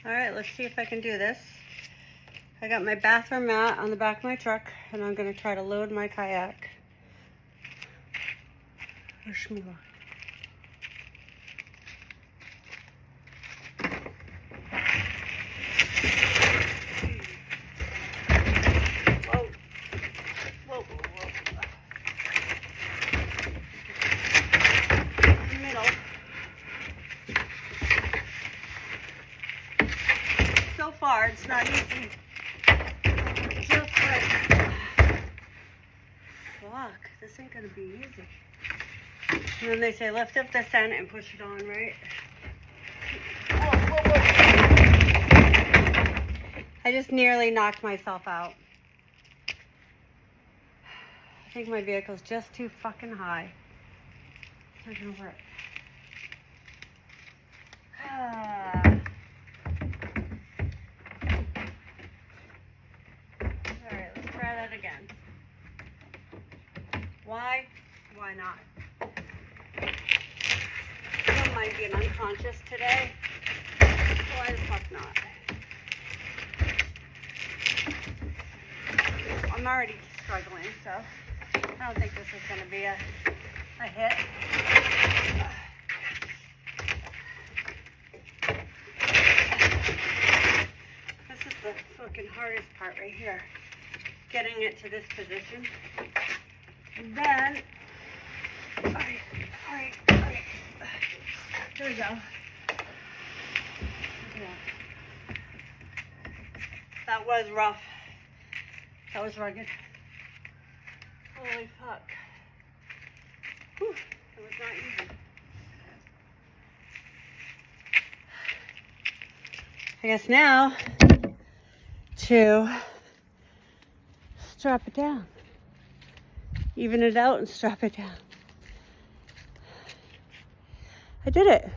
All right, let's see if I can do this. I got my bathroom mat on the back of my truck, and I'm gonna try to load my kayak. Wish me luck. Whoa. Whoa, whoa, whoa. Middle. So far, it's not easy. Just like, fuck, this ain't gonna be easy. And then they say lift up this end and push it on, right? Whoa, whoa, whoa. I just nearly knocked myself out. I think my vehicle's just too fucking high. It's not gonna work. Alright, let's try that again. Why? Why not? Someone might be unconscious today. Why the fuck not? I'm already struggling, so I don't think this is going to be a hit. This is the fucking hardest part right here. Getting it to this position. And then, alright. Here we go. Yeah. That was rough. That was rugged. Holy fuck. Whew, it was not easy. I guess now to strap it down. Even it out and strap it down. I did it.